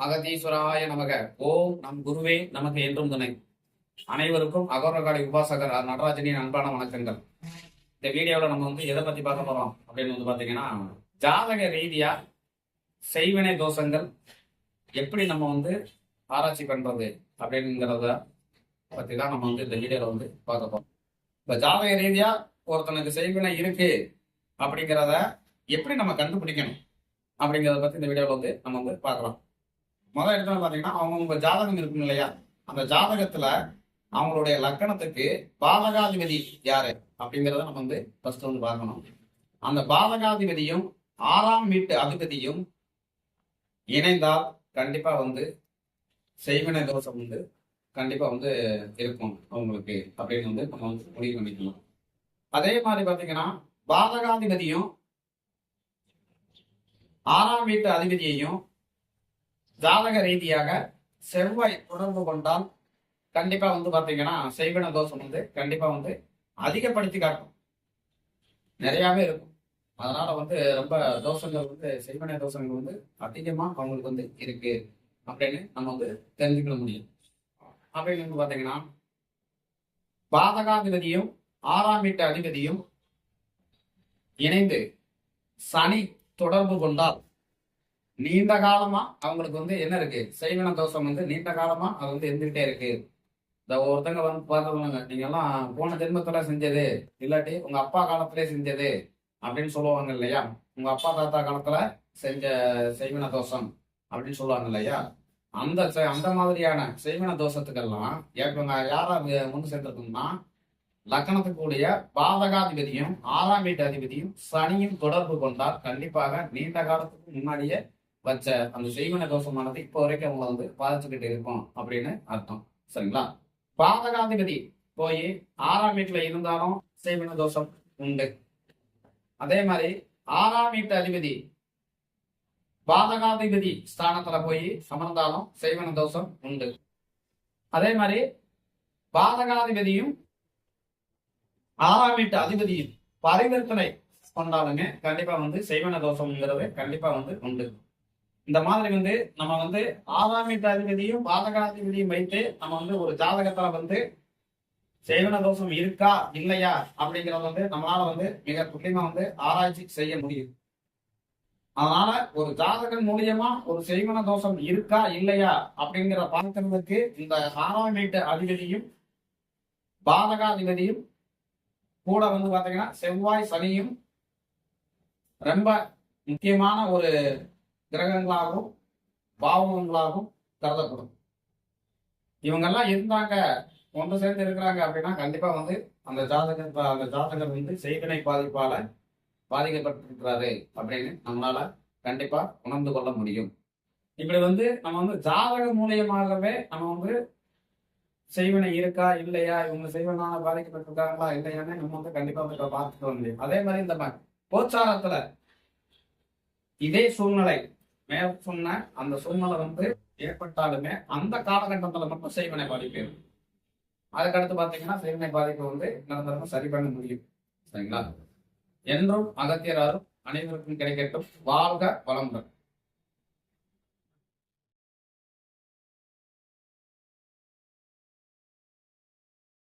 அகதீஸ்வராய நமக. ஓம் நம் குருவே நமக்கு என்றும் துணை. அனைவருக்கும் அகோரகாடி உபாசகர் நடராஜனின் அன்பான வணக்கங்கள். இந்த வீடியோவில் நம்ம எதை பத்தி பார்க்க போறோம் அப்படின்னு பாத்தீங்கன்னா, ஜாதக ரீதியா செய்வினை தோஷங்கள் எப்படி நம்ம ஆராய்ச்சி பண்றது அப்படிங்கிறத பத்தி தான் நம்ம இந்த வீடியோல பார்க்க போறோம். இப்ப ஜாதக ரீதியா ஒருத்தனுக்கு செய்வினை இருக்கு அப்படிங்கிறத எப்படி நம்ம கண்டுபிடிக்கணும் அப்படிங்கிறத பத்தி இந்த வீடியோல நம்ம பார்க்கலாம். முதல் இடத்துல பாத்தீங்கன்னா அவங்க ஜாதகம் இருக்கும் இல்லையா, அந்த ஜாதகத்துல அவங்களுடைய லக்கணத்துக்கு பாதகாதிபதி யாரு அப்படிங்கிறத நம்ம ஃபர்ஸ்ட் பார்க்கணும். அந்த பாதகாதிபதியும் 6ஆம் வீட்டு அதிபதியும் இணைந்தால் கண்டிப்பா செய்வினை தோஷம் கண்டிப்பா இருக்கும் அவங்களுக்கு அப்படின்னு நம்ம முடிவு பண்ணிக்கணும். அதே மாதிரி பாத்தீங்கன்னா பாதகாதிபதியும் 6ஆம் வீட்டு அதிபதியையும் ஜாதக ரீதியாக செவ்வாய் தொடர்பு கொண்டால் கண்டிப்பா பாத்தீங்கன்னா செய்வின தோஷம் கண்டிப்பா அதிகப்படுத்தி காட்டும், நிறையாவே இருக்கும். அதனால ரொம்ப தோஷங்கள் செய்வினை தோஷங்கள் அதிகமா அவங்களுக்கு இருக்கு அப்படின்னு நம்ம தெரிஞ்சுக்க முடியும். அப்படின்னு பாத்தீங்கன்னா பாதகாதிபதியும் 6ஆம் வீட்டு அதிபதியும் இணைந்து சனி தொடர்பு கொண்டால் நீண்ட காலமா அவங்களுக்கு என்ன இருக்கு, செய்வின தோஷம் நீண்ட காலமா அது இருந்துகிட்டே இருக்கு. இந்த ஒருத்தங்க பார்த்தவங்க நீங்க எல்லாம் போன ஜென்மத்துல செஞ்சது இல்லாட்டி உங்க அப்பா காலத்திலே செஞ்சது அப்படின்னு சொல்லுவாங்க இல்லையா, உங்க அப்பா தாத்தா காலத்துல செஞ்ச செய்வின தோஷம் அப்படின்னு சொல்லுவாங்க இல்லையா, அந்த மாதிரியான செய்வின தோஷத்துக்கெல்லாம் இவங்க யாரா சேர்ந்திருக்கோம்னா லக்கணத்துக்குரிய பாதகாதிபதியும் 6ஆம் வீட்டு அதிபதியும் சனியும் தொடர்பு கொண்டால் கண்டிப்பாக நீண்ட காலத்துக்கு முன்னாடியே வச்ச அந்த செய்வின தோஷமானது இப்போ வரைக்கும் அவங்களை பாதிச்சுக்கிட்டு இருக்கும் அப்படின்னு அர்த்தம். சரிங்களா? பாதகாதிபதி போய் 6ஆம் வீட்டுல இருந்தாலும் செய்வின தோஷம் உண்டு. அதே மாதிரி 6ஆம் வீட்டு அதிபதி பாதகாதிபதி ஸ்தானத்துல போய் அமர்ந்தாலும் செய்வின தோஷம் உண்டு. அதே மாதிரி பாதகாதிபதியும் 6ஆம் வீட்டு அதிபதியும் பரிவர்த்தனை கொண்டாலுமே கண்டிப்பா செய்வின தோஷம்ங்கிறது கண்டிப்பா உண்டு. இந்த மாதிரி நம்ம 6ஆம் வீட்டு அதிபதியும் பாதகாதிபதியும் வைத்து நம்ம ஒரு ஜாதகத்துல செய்வின தோஷம் இருக்கா இல்லையா அப்படிங்கறத நம்மளால மிக துல்லியமா ஆராய்ச்சி செய்ய முடியும். அதனால ஒரு ஜாதகம் மூலியமா ஒரு செய்வின தோஷம் இருக்கா இல்லையா அப்படிங்கிற பார்க்கறதுக்கு இந்த 6ஆம் வீட்டு அதிபதியும் பாதகாதிபதியும் கூட பாத்தீங்கன்னா செவ்வாய் சனியும் ரொம்ப முக்கியமான ஒரு கிரகங்களாகவும் பாவங்களாகவும் கருதப்படும். இவங்கெல்லாம் இருந்தாங்க, ஒன்று சேர்ந்து இருக்கிறாங்க அப்படின்னா கண்டிப்பா அந்த ஜாதகர் செய்வினை பாதிப்பால பாதிக்கப்பட்டிருக்கிறாரு அப்படின்னு நம்மளால கண்டிப்பா உணர்ந்து கொள்ள முடியும். இப்படி நம்ம ஜாதக மூலியமாகவே நம்ம செய்வினை இருக்கா இல்லையா, இவங்க செய்வனால பாதிக்கப்பட்டிருக்காங்களா இல்லையான்னு நம்ம கண்டிப்பா பார்த்துக்க முடியும். அதே மாதிரி இந்த கோச்சாரத்துல இதே சூழ்நிலை மேல சொன்ன அந்த சூழ்நிலை ஏற்பட்டாலுமே அந்த காலகட்டத்துல மட்டும் செய்வினை பாதிப்பு. அதுக்கடுத்து பாத்தீங்கன்னா செய்வினை பாதிப்பு நிரந்தரமா சரி பண்ண முடியும். சரிங்களா? என்றும் அகத்தியராரும் அனைவருக்கும் கிடைக்கட்டும். வாழ்க வளமுடன்.